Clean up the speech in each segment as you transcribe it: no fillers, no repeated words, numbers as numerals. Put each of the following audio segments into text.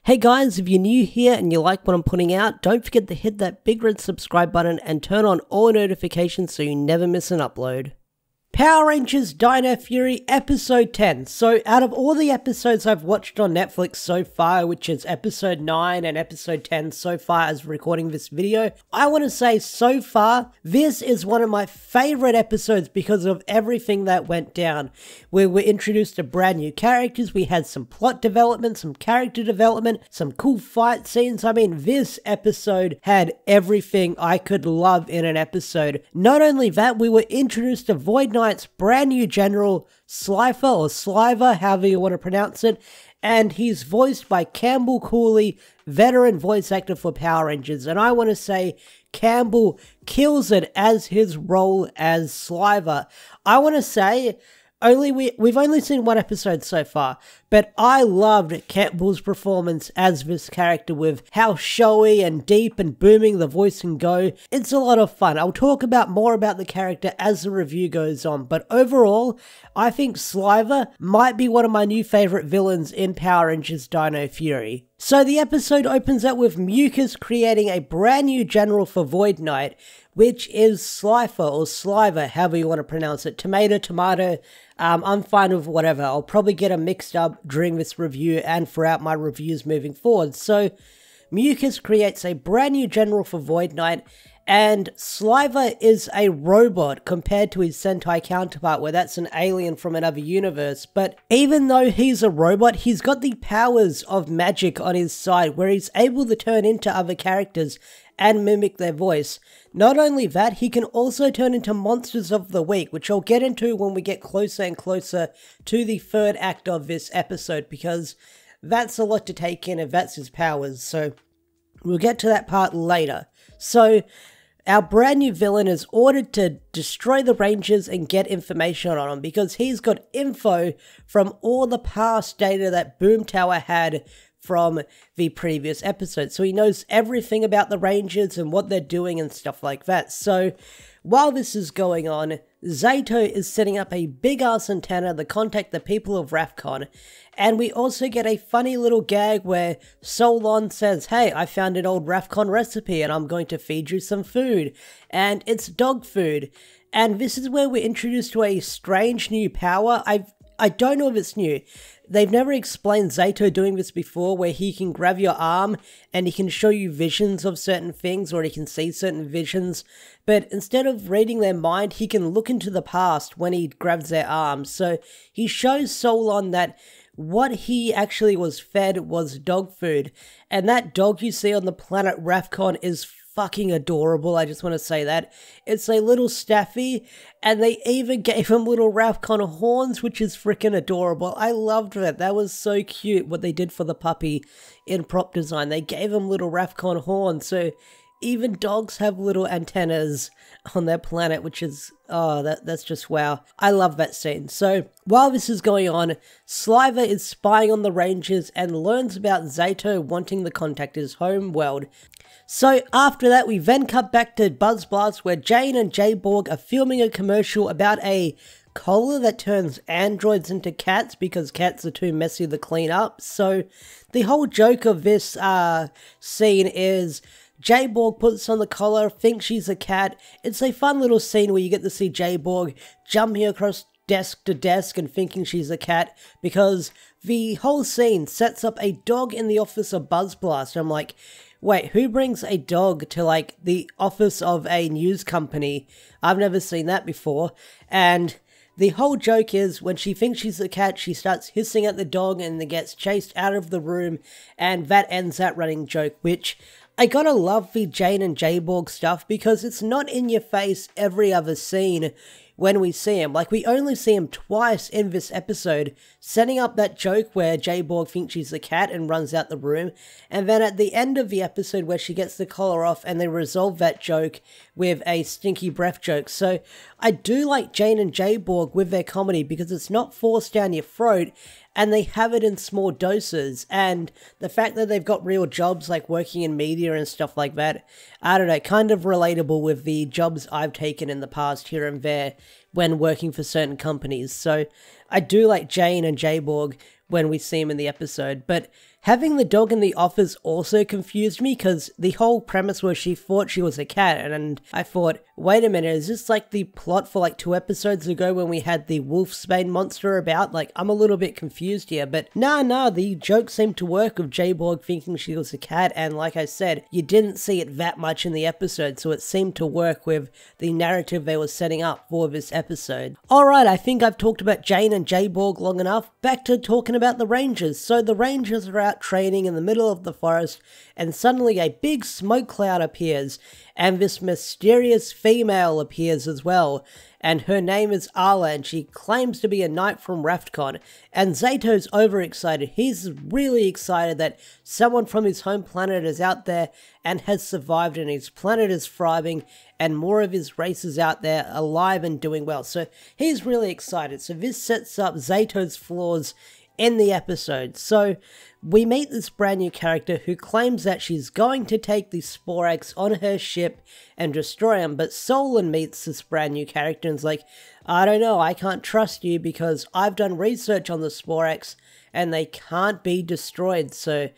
Hey guys, if you're new here and you like what I'm putting out, don't forget to hit that big red subscribe button and turn on all notifications so you never miss an upload. Power Rangers Dino Fury Episode 10. So out of all the episodes I've watched on Netflix so far, which is Episode 9 and Episode 10 so far as recording this video, I want to say so far, this is one of my favorite episodes because of everything that went down. We were introduced to brand new characters, we had some plot development, some character development, some cool fight scenes. I mean, this episode had everything I could love in an episode. Not only that, we were introduced to Void Knight's brand new general, Slifer or Sliver, however you want to pronounce it, and he's voiced by Campbell Cooley, veteran voice actor for Power Rangers, and I want to say Campbell kills it as his role as Sliver. I want to say we've only seen one episode so far, but I loved Campbell's performance as this character with how showy and deep and booming the voice can go. It's a lot of fun. I'll talk more about the character as the review goes on, but overall, I think Sliver might be one of my new favorite villains in Power Rangers Dino Fury. So the episode opens up with Mucus creating a brand new general for Void Knight, which is Slifer or Sliver, however you want to pronounce it. Tomato. I'm fine with whatever. I'll probably get them mixed up during this review and throughout my reviews moving forward. So, Mucus creates a brand new general for Void Knight, and Sliver is a robot compared to his Sentai counterpart, where that's an alien from another universe. But even though he's a robot, he's got the powers of magic on his side, where he's able to turn into other characters and mimic their voice. Not only that, he can also turn into monsters of the week, which I'll get into when we get closer and closer to the third act of this episode, because that's a lot to take in if that's his powers, so we'll get to that part later. So, our brand new villain is ordered to destroy the Rangers and get information on them, because he's got info from all the past data that Boom Tower had from the previous episode. So he knows everything about the Rangers and what they're doing and stuff like that. So while this is going on, Zayto is setting up a big ass antenna to contact the people of Rafcon. And we also get a funny little gag where Solon says, "Hey, I found an old Rafcon recipe and I'm going to feed you some food." And it's dog food. And this is where we're introduced to a strange new power. I don't know if it's new. They've never explained Zayto doing this before, where he can grab your arm and he can show you visions of certain things, or he can see certain visions. But instead of reading their mind, he can look into the past when he grabs their arm. So he shows Solon that what he actually was fed was dog food. And that dog you see on the planet Rafcon is fucking adorable, I just want to say that. It's a little staffy, and they even gave him little Rafcon horns, which is freaking adorable. I loved that. That was so cute what they did for the puppy in prop design. They gave him little Rafcon horns, so even dogs have little antennas on their planet, which is, oh, that's just wow. I love that scene. So, while this is going on, Sliver is spying on the Rangers and learns about Zayto wanting to contact his home world. So, after that, we then cut back to Buzz Blast, where Jane and J-Borg are filming a commercial about a collar that turns androids into cats because cats are too messy to clean up. So, the whole joke of this scene is J-Borg puts on the collar, thinks she's a cat. It's a fun little scene where you get to see J-Borg jumping across desk to desk and thinking she's a cat, because the whole scene sets up a dog in the office of Buzz Blast. I'm like, wait, who brings a dog to, like, the office of a news company? I've never seen that before. And the whole joke is, when she thinks she's a cat, she starts hissing at the dog and then gets chased out of the room, and that ends that running joke, which I gotta love the Jane and J-Borg stuff, because it's not in your face every other scene when we see him. Like, we only see him twice in this episode, setting up that joke where J-Borg thinks she's a cat and runs out the room, and then at the end of the episode where she gets the collar off and they resolve that joke with a stinky breath joke. So I do like Jane and J-Borg with their comedy, because it's not forced down your throat, and they have it in small doses, and the fact that they've got real jobs like working in media and stuff like that, I don't know, kind of relatable with the jobs I've taken in the past here and there when working for certain companies. So I do like Jane and J-Borg when we see him in the episode, but Having the dog in the office also confused me because the whole premise was she thought she was a cat, and I thought, wait a minute, is this like the plot for like 2 episodes ago when we had the Wolfsbane monster about? Like, I'm a little bit confused here, but nah, the joke seemed to work with J-Borg thinking she was a cat, and like I said, you didn't see it that much in the episode, so it seemed to work with the narrative they were setting up for this episode. Alright, I think I've talked about Jane and J-Borg long enough. Back to talking about the Rangers. So the Rangers are out training in the middle of the forest, and suddenly a big smoke cloud appears, and this mysterious female appears as well, and her name is Arla, and she claims to be a knight from Raftcon, and Zayto's overexcited. He's really excited that someone from his home planet is out there and has survived, and his planet is thriving, and more of his race is out there alive and doing well. So he's really excited. So this sets up Zayto's flaws in the episode. So we meet this brand new character who claims that she's going to take the Sporax on her ship and destroy him, but Solon meets this brand new character and is like, I don't know, I can't trust you because I've done research on the Sporax and they can't be destroyed, so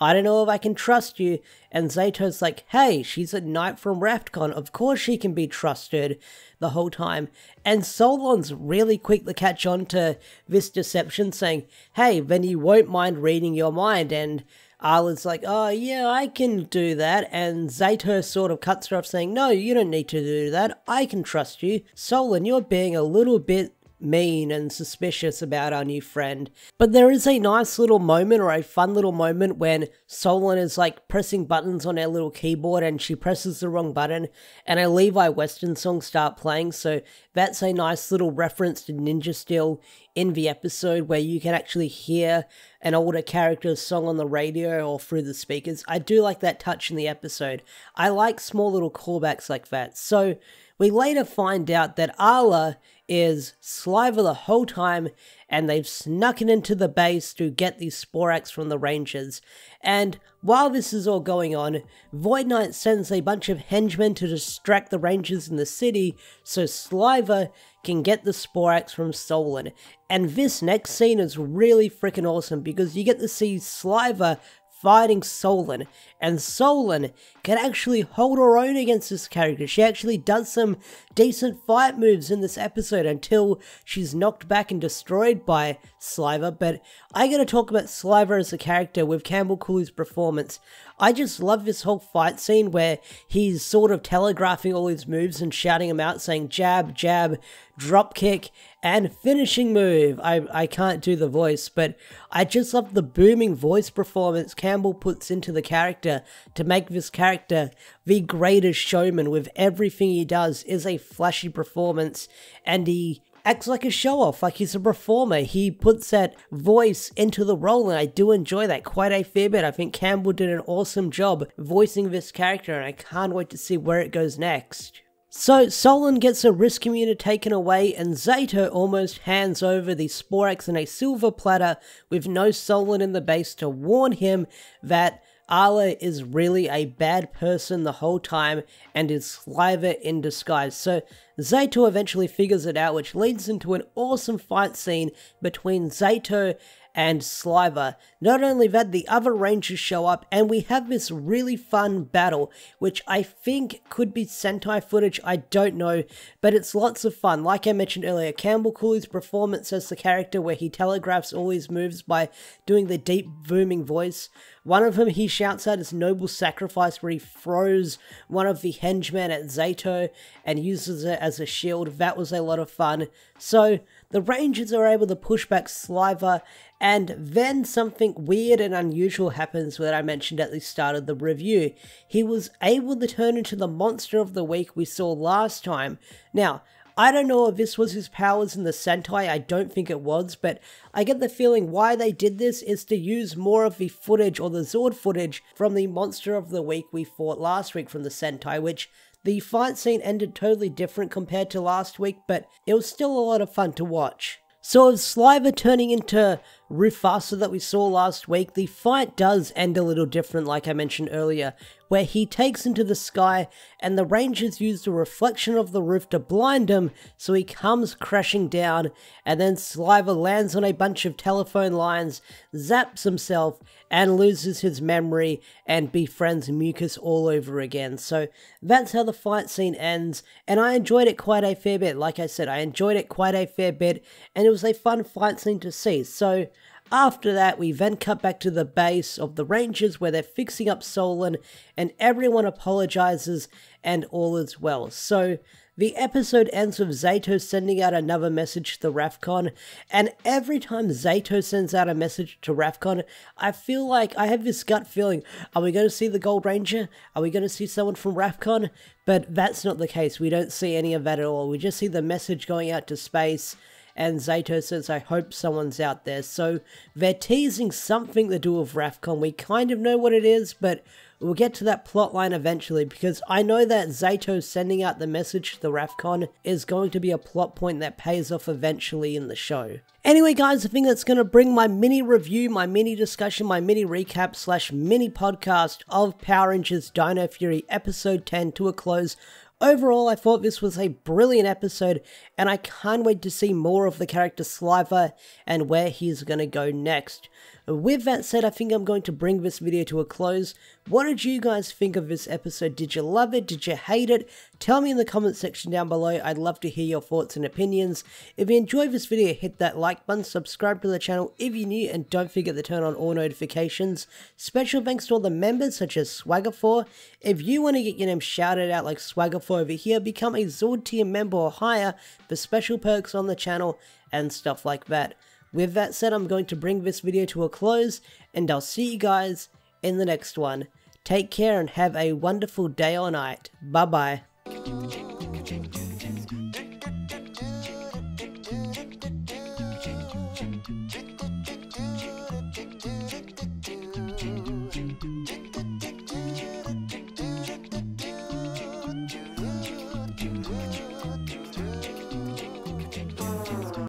I don't know if I can trust you. And Zayto's like, hey, she's a knight from Raftcon, of course she can be trusted the whole time. And Solon's really quick to catch on to this deception, saying, hey, then you won't mind reading your mind. And Arla's like, oh yeah, I can do that. And Zayto sort of cuts her off saying, no, you don't need to do that, I can trust you. Solon, you're being a little bit mean and suspicious about our new friend. But there is a nice little moment, or a fun little moment, when Solon is like pressing buttons on her little keyboard and she presses the wrong button and a Levi Western song start playing. So that's a nice little reference to Ninja Steel in the episode, where you can actually hear an older character's song on the radio or through the speakers. I do like that touch in the episode. I like small little callbacks like that. So we later find out that Arla is Sliver the whole time, and they've snuck it into the base to get the Sporax from the Rangers. And while this is all going on, Void Knight sends a bunch of henchmen to distract the Rangers in the city so Sliver can get the Sporax from Solon. And this next scene is really freaking awesome because you get to see Sliver fighting Solon, and Solon can actually hold her own against this character. She actually does some decent fight moves in this episode until she's knocked back and destroyed by Sliver. But I gotta talk about Sliver as a character with Campbell Cooley's performance. I just love this whole fight scene where he's sort of telegraphing all his moves and shouting them out, saying jab, jab, drop kick, and finishing move. I can't do the voice, but I just love the booming voice performance Campbell puts into the character to make this character the greatest showman. With everything he does is a flashy performance, and he acts like a show-off, like he's a performer. He puts that voice into the role, and I do enjoy that quite a fair bit. I think Campbell did an awesome job voicing this character, and I can't wait to see where it goes next. So Solon gets a wrist commuter taken away, and Zayto almost hands over the Sporax in a silver platter with no Solon in the base to warn him that Arla is really a bad person the whole time and is Sliver in disguise. So Zayto eventually figures it out, which leads into an awesome fight scene between Zayto and Sliver. Not only that, the other Rangers show up, and we have this really fun battle, which I think could be Sentai footage, I don't know, but it's lots of fun. Like I mentioned earlier, Campbell Cooley's performance as the character, where he telegraphs all his moves by doing the deep booming voice. One of them he shouts out his noble sacrifice, where he throws one of the henchmen at Zayto and uses it as a shield. That was a lot of fun. So the Rangers are able to push back Sliver, and then something weird and unusual happens that I mentioned at the start of the review. He was able to turn into the monster of the week we saw last time. Now, I don't know if this was his powers in the Sentai, I don't think it was, but I get the feeling why they did this is to use more of the footage, or the Zord footage, from the monster of the week we fought last week from the Sentai, which the fight scene ended totally different compared to last week, but it was still a lot of fun to watch. So is Sliver turning into Rufasa that we saw last week, the fight does end a little different like I mentioned earlier, where he takes into the sky and the Rangers use the reflection of the roof to blind him, so he comes crashing down, and then Sliver lands on a bunch of telephone lines, zaps himself, and loses his memory and befriends Mucus all over again. So that's how the fight scene ends, and I enjoyed it quite a fair bit. Like I said, I enjoyed it quite a fair bit, and it was a fun fight scene to see. So after that, we then cut back to the base of the Rangers where they're fixing up Solon and everyone apologizes and all is well. So the episode ends with Zayto sending out another message to Rafcon, and every time Zayto sends out a message to Rafcon, I feel like I have this gut feeling, are we going to see the Gold Ranger? Are we going to see someone from Rafcon? But that's not the case. We don't see any of that at all. We just see the message going out to space, and Zayto says, I hope someone's out there. So they're teasing something to do with Rafcon. We kind of know what it is, but we'll get to that plot line eventually, because I know that Zayto sending out the message to the Rafcon is going to be a plot point that pays off eventually in the show. Anyway guys, I think that's going to bring my mini review, my mini discussion, my mini recap / mini podcast of Power Rangers Dino Fury episode 10 to a close. Overall, I thought this was a brilliant episode, and I can't wait to see more of the character Sliver and where he's going to go next. With that said, I think I'm going to bring this video to a close. What did you guys think of this episode? Did you love it? Did you hate it? Tell me in the comment section down below. I'd love to hear your thoughts and opinions. If you enjoyed this video, hit that like button, subscribe to the channel if you're new, and don't forget to turn on all notifications. Special thanks to all the members such as Swagger4. If you want to get your name shouted out like Swagger4 over here, become a Zord tier member or higher for special perks on the channel and stuff like that. With that said, I'm going to bring this video to a close, and I'll see you guys in the next one. Take care and have a wonderful day or night. Bye bye.